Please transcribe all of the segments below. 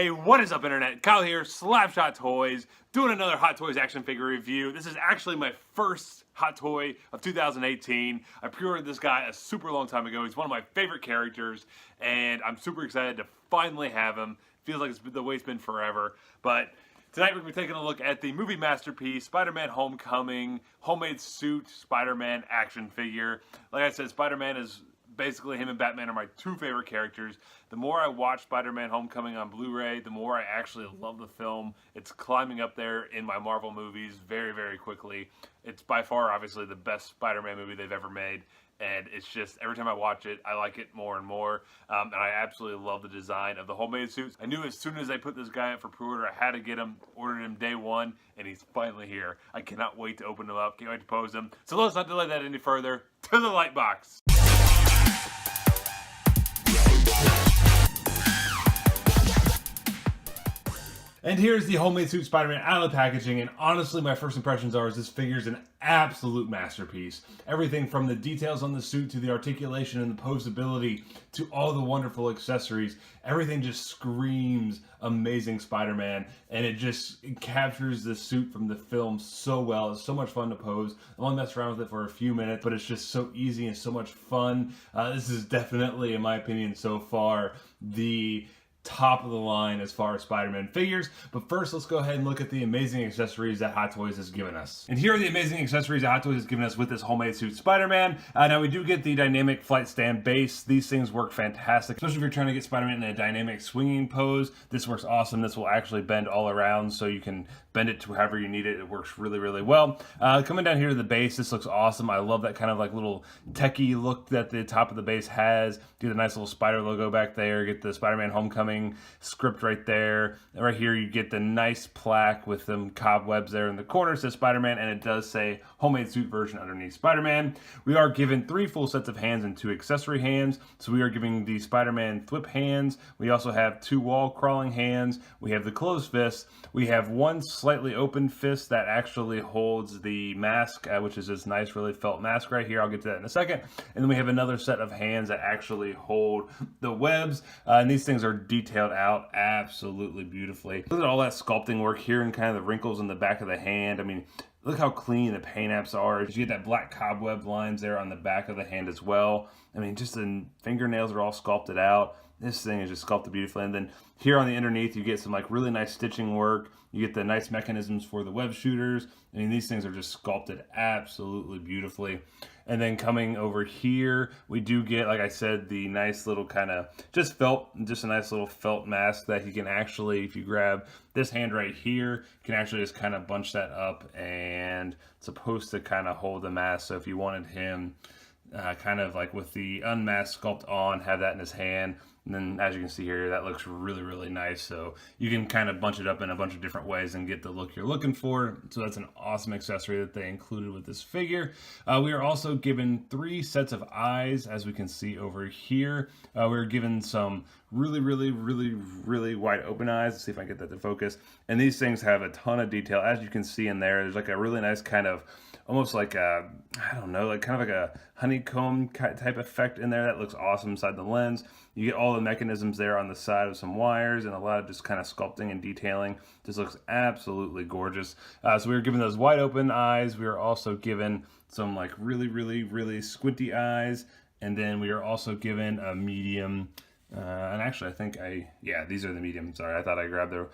Hey, what is up, Internet? Kyle here, Slapshot Toys, doing another Hot Toys action figure review. This is actually my first Hot Toy of 2018. I pre-ordered this guy a super long time ago. He's one of my favorite characters, and I'm super excited to finally have him. Feels like it's been the way it's been forever, but tonight we're going to be taking a look at the movie masterpiece, Spider-Man Homecoming, homemade suit Spider-Man action figure. Like I said, Spider-Man is basically, him and Batman are my two favorite characters. The more I watch Spider-Man Homecoming on Blu-ray, the more I actually love the film. It's climbing up there in my Marvel movies very, very quickly. It's by far, obviously, the best Spider-Man movie they've ever made. And it's just, every time I watch it, I like it more and more. And I absolutely love the design of the homemade suits. I knew as soon as I put this guy up for pre-order, I had to get him, ordered him day one, and he's finally here. I cannot wait to open him up, can't wait to pose him. So let's not delay that any further. To the light box. And here's the homemade suit Spider-Man out of the packaging, and honestly my first impressions are this figure's an absolute masterpiece. Everything from the details on the suit to the articulation and the posability to all the wonderful accessories, everything just screams amazing Spider-Man, and it captures the suit from the film so well. It's so much fun to pose. I only messed around with it for a few minutes, but it's just so easy and so much fun. This is definitely, in my opinion so far, the top of the line as far as Spider-Man figures. But first, let's go ahead and look at the amazing accessories that Hot Toys has given us. And here are the amazing accessories that Hot Toys has given us with this homemade suit Spider-Man. Now we do get the dynamic flight stand base. These things work fantastic, especially if you're trying to get Spider-Man in a dynamic swinging pose. This works awesome. This will actually bend all around, so you can bend it to however you need it. It works really, really well. Coming down here to the base, this looks awesome. I love that kind of like little techie look that the top of the base has. Get a nice little spider logo back there. Get the Spider-Man Homecoming script right there. Right here you get the nice plaque with them cobwebs there in the corner. It says Spider-Man, and it does say homemade suit version underneath Spider-Man. We are given 3 full sets of hands and 2 accessory hands. So we are giving the Spider-Man flip hands. We also have 2 wall crawling hands. We have the closed fist. We have 1 slightly open fist that actually holds the mask, which is this nice really felt mask right here. I'll get to that in a second. And then we have another set of hands that actually hold the webs, and these things are detailed out absolutely beautifully. Look at all that sculpting work here and kind of the wrinkles in the back of the hand. I mean, look how clean the paint apps are. You get that black cobweb lines there on the back of the hand as well. I mean, just the fingernails are all sculpted out. This thing is just sculpted beautifully. And then here on the underneath, you get some like really nice stitching work. You get the nice mechanisms for the web shooters. I mean, these things are just sculpted absolutely beautifully. And then coming over here, we do get, like I said, the nice little kind of just a nice little felt mask that you can actually, if you grab this hand right here, you can actually just kind of bunch that up, and it's supposed to kind of hold the mask. So if you wanted him kind of like with the unmasked sculpt on, have that in his hand. And then as you can see here, that looks really, really nice. So you can kind of bunch it up in a bunch of different ways and get the look you're looking for. So that's an awesome accessory that they included with this figure. We are also given 3 sets of eyes, as we can see over here. We're given some really, really, really, really wide open eyes. Let's see if I can get that to focus. And these things have a ton of detail. As you can see in there, there's like a really nice kind of, almost like a, I don't know, like kind of like a honeycomb type effect in there that looks awesome inside the lens. You get all the mechanisms there on the side of some wires and a lot of just kind of sculpting and detailing. This looks absolutely gorgeous. So we were given those wide open eyes. We were also given some like really, really, really squinty eyes. And then we are also given a medium, and actually I think these are the medium. Sorry, I thought I grabbed them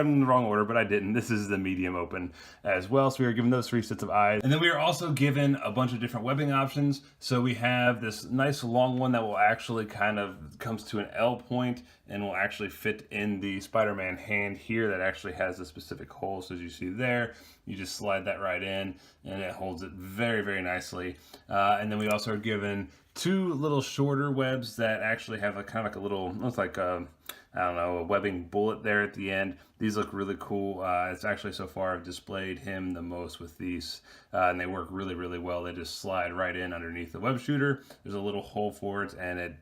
in the wrong order, but I didn't. This is the medium open as well. So we are given those 3 sets of eyes. And then we are also given a bunch of different webbing options. So we have this nice long one that will actually kind of comes to an L point and will actually fit in the Spider-Man hand here that actually has a specific hole. So as you see there, you just slide that right in and it holds it very, very nicely. And then we also are given 2 little shorter webs that actually have a kind of like a little, looks like a, I don't know, a webbing bullet there at the end. These look really cool. It's actually, so far, I've displayed him the most with these, and they work really, really well. They just slide right in underneath the web shooter. There's a little hole for it, and it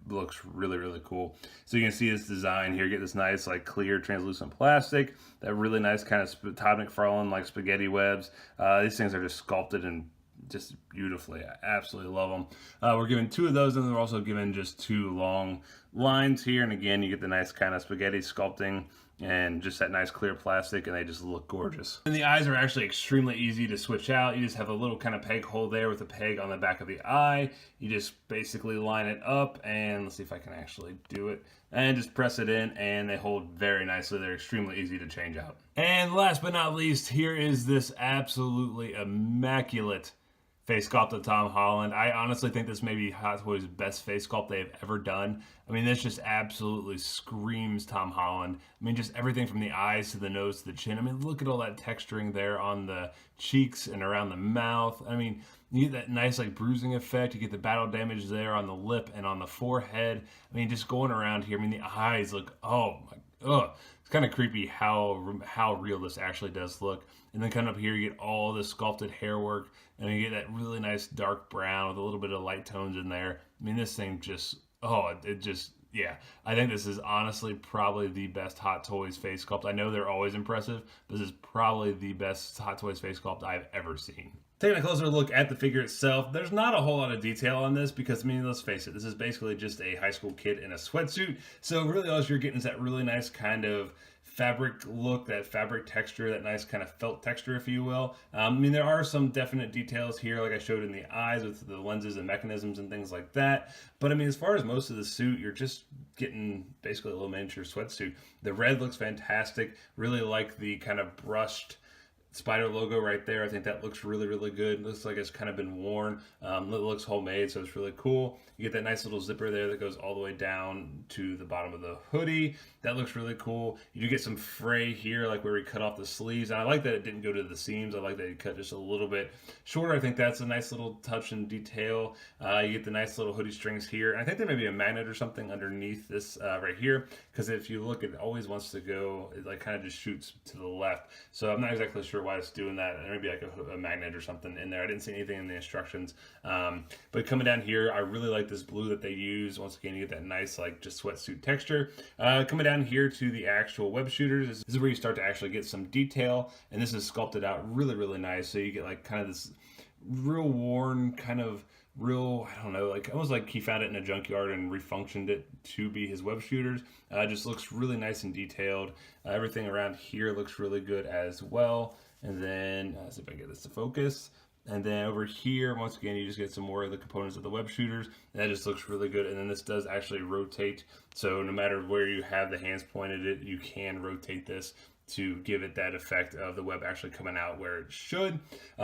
looks really, really cool. So you can see this design here. Get this nice, like, clear, translucent plastic. That really nice kind of Todd McFarlane, like, spaghetti webs. These things are just sculpted and just beautifully. I absolutely love them. We're given 2 of those, and we're also given just 2 long lines here. And again, you get the nice kind of spaghetti sculpting and just that nice clear plastic, and they just look gorgeous. And the eyes are actually extremely easy to switch out. You just have a little kind of peg hole there with a peg on the back of the eye. You just basically line it up, and let's see if I can actually do it, and just press it in, and they hold very nicely. They're extremely easy to change out. And last but not least, here is this absolutely immaculate face sculpt of Tom Holland. I honestly think this may be Hot Toys' best face sculpt they've ever done. I mean, this just absolutely screams Tom Holland. I mean, just everything from the eyes to the nose to the chin. I mean, look at all that texturing there on the cheeks and around the mouth. I mean, you get that nice like bruising effect. You get the battle damage there on the lip and on the forehead. I mean, just going around here. I mean, the eyes look, oh my, ugh. It's kind of creepy how real this actually does look. And then coming up here, you get all this sculpted hair work, and you get that really nice dark brown with a little bit of light tones in there. I mean, this thing just, yeah. I think this is honestly probably the best Hot Toys face sculpt. I know they're always impressive, but this is probably the best Hot Toys face sculpt I've ever seen. Taking a closer look at the figure itself, there's not a whole lot of detail on this because, I mean, let's face it, this is basically just a high school kid in a sweatsuit. So really all you're getting is that really nice kind of fabric look, that fabric texture, that nice kind of felt texture, if you will. I mean, there are some definite details here, like I showed in the eyes with the lenses and mechanisms and things like that. But I mean, as far as most of the suit, you're just getting basically a little miniature sweatsuit. The red looks fantastic. Really like the kind of brushed spider logo right there. I think that looks really, really good. It looks like it's kind of been worn. It looks homemade, so it's really cool. You get that nice little zipper there that goes all the way down to the bottom of the hoodie. That looks really cool. You do get some fray here, like where we cut off the sleeves. And I like that it didn't go to the seams. I like that it cut just a little bit shorter. I think that's a nice little touch and detail. You get the nice little hoodie strings here. And I think there may be a magnet or something underneath this right here, because if you look, it always wants to go, it like kind of just shoots to the left. So I'm not exactly sure why it's doing that. There may be like a magnet or something in there. I didn't see anything in the instructions. But coming down here, I really like this blue that they use. Once again, you get that nice like just sweatsuit texture. Coming down here to the actual web shooters, this is where you start to actually get some detail, and this is sculpted out really, really nice. So you get like kind of this real worn kind of real, I don't know, like almost like he found it in a junkyard and refunctioned it to be his web shooters. Just looks really nice and detailed. Everything around here looks really good as well. And then, let's see if I can get this to focus. And then over here, once again, you just get some more of the components of the web shooters. And that just looks really good. And then this does actually rotate. So no matter where you have the hands pointed at, you can rotate this to give it that effect of the web actually coming out where it should.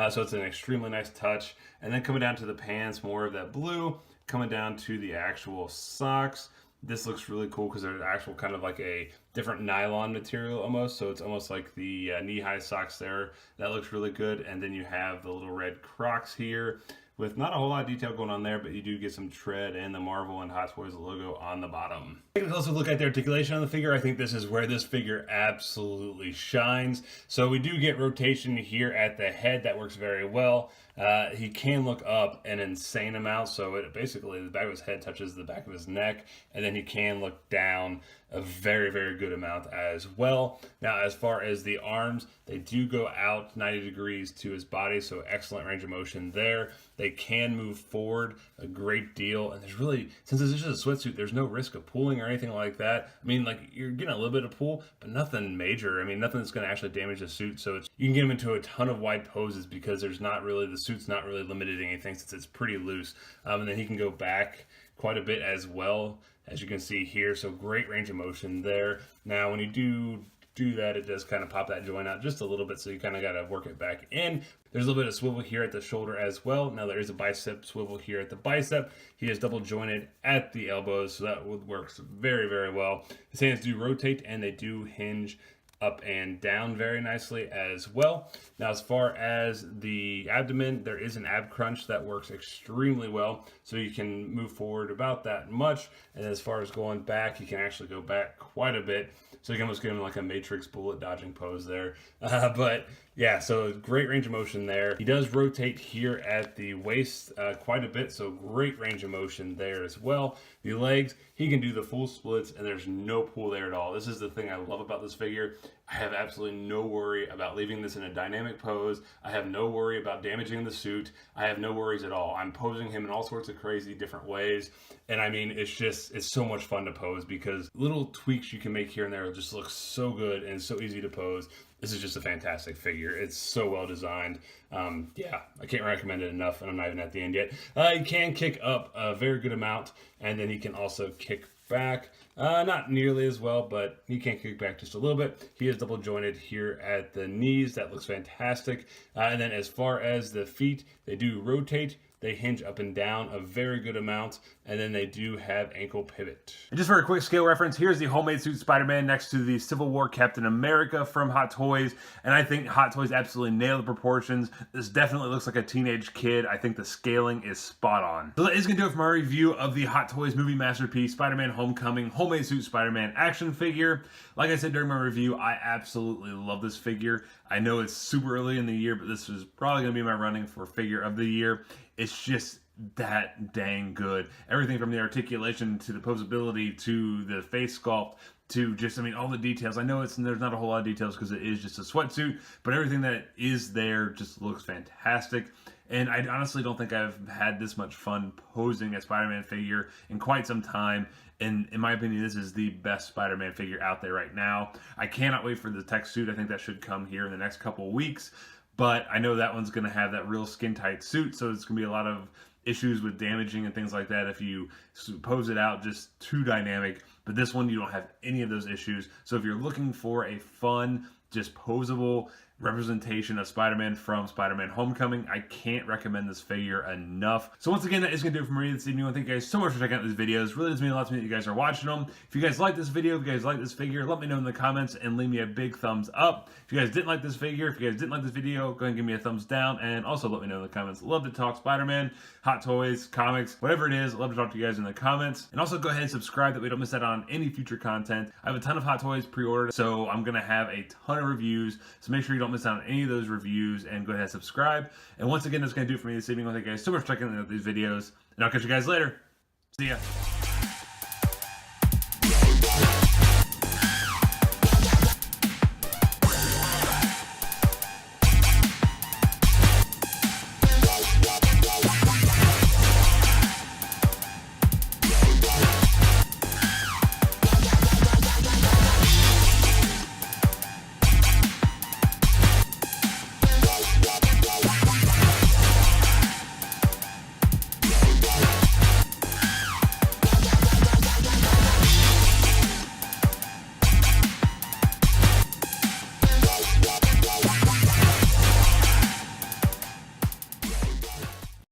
So it's an extremely nice touch. And then coming down to the pants, more of that blue. Coming down to the actual socks. This looks really cool because there's actual kind of like a different nylon material almost. So it's almost like the knee-high socks there. That looks really good. And then you have the little red Crocs here with not a whole lot of detail going on there, but you do get some tread and the Marvel and Hot Toys logo on the bottom. Taking a closer look at the articulation on the figure, I think this is where this figure absolutely shines. So we do get rotation here at the head. That works very well. He can look up an insane amount, so it basically the back of his head touches the back of his neck, and then he can look down a very, very good amount as well. Now, as far as the arms, they do go out 90 degrees to his body, so excellent range of motion there. They can move forward a great deal, and there's really, since this is just a sweatsuit, there's no risk of pulling or anything like that. I mean, like, you're getting a little bit of pull, but nothing major. I mean, nothing that's going to actually damage the suit, so you can get him into a ton of wide poses because there's not really, the suit's not really limited to anything since it's pretty loose. And then he can go back quite a bit as well, as you can see here, so great range of motion there. Now, when you do that, it does kind of pop that joint out just a little bit, so you kind of got to work it back in. There's a little bit of swivel here at the shoulder as well. Now there is a bicep swivel here at the bicep. He is double jointed at the elbows, so that works very, very well. His hands do rotate and they do hinge up and down very nicely as well. Now, as far as the abdomen, there is an ab crunch that works extremely well, so you can move forward about that much. And as far as going back, you can actually go back quite a bit. So you can almost give him like a Matrix bullet dodging pose there. But yeah, so great range of motion there. He does rotate here at the waist quite a bit, so great range of motion there as well. The legs, he can do the full splits, and there's no pull there at all. This is the thing I love about this figure. I have absolutely no worry about leaving this in a dynamic pose. I have no worry about damaging the suit. I have no worries at all. I'm posing him in all sorts of crazy different ways. And I mean, it's so much fun to pose because little tweaks you can make here and there just look so good and so easy to pose. This is just a fantastic figure. It's so well designed. Yeah, I can't recommend it enough, and I'm not even at the end yet. He can kick up a very good amount, and then he can also kick back. Not nearly as well, but he can kick back just a little bit. He is double jointed here at the knees. That looks fantastic. And then as far as the feet, they do rotate. They hinge up and down a very good amount, and then they do have ankle pivot. And just for a quick scale reference, here's the homemade suit Spider-Man next to the Civil War Captain America from Hot Toys, and I think Hot Toys absolutely nailed the proportions. This definitely looks like a teenage kid. I think the scaling is spot on. So that is going to do it for my review of the Hot Toys movie masterpiece, Spider-Man Homecoming homemade suit Spider-Man action figure. Like I said during my review, I absolutely love this figure. I know it's super early in the year, but this is probably going to be my running for figure of the year. It's just that dang good. Everything from the articulation to the posability to the face sculpt to just, I mean, all the details. I know there's not a whole lot of details because it is just a sweatsuit, but everything that is there just looks fantastic. And I honestly don't think I've had this much fun posing a Spider-Man figure in quite some time. And in my opinion, this is the best Spider-Man figure out there right now. I cannot wait for the tech suit. I think that should come here in the next couple of weeks. But I know that one's going to have that real skin-tight suit, so it's going to be a lot of issues with damaging and things like that if you pose it out just too dynamic. But this one, you don't have any of those issues. So if you're looking for a fun, just posable representation of Spider-Man from Spider-Man Homecoming, I can't recommend this figure enough. So once again, that is going to do it for me this evening. I want to thank you guys so much for checking out these videos. It really does mean a lot to me that you guys are watching them. If you guys like this video, if you guys like this figure, let me know in the comments and leave me a big thumbs up. If you guys didn't like this figure, if you guys didn't like this video, go ahead and give me a thumbs down, and also let me know in the comments. Love to talk Spider-Man, Hot Toys, comics, whatever it is. I'd love to talk to you guys in the comments. And also go ahead and subscribe that we don't miss out on any future content. I have a ton of Hot Toys pre-ordered, so I'm going to have a ton of reviews, so make sure you don't miss out on any of those reviews, and go ahead and subscribe. And once again, that's going to do it for me this evening. Thank you guys so much for checking out these videos, and I'll catch you guys later. See ya.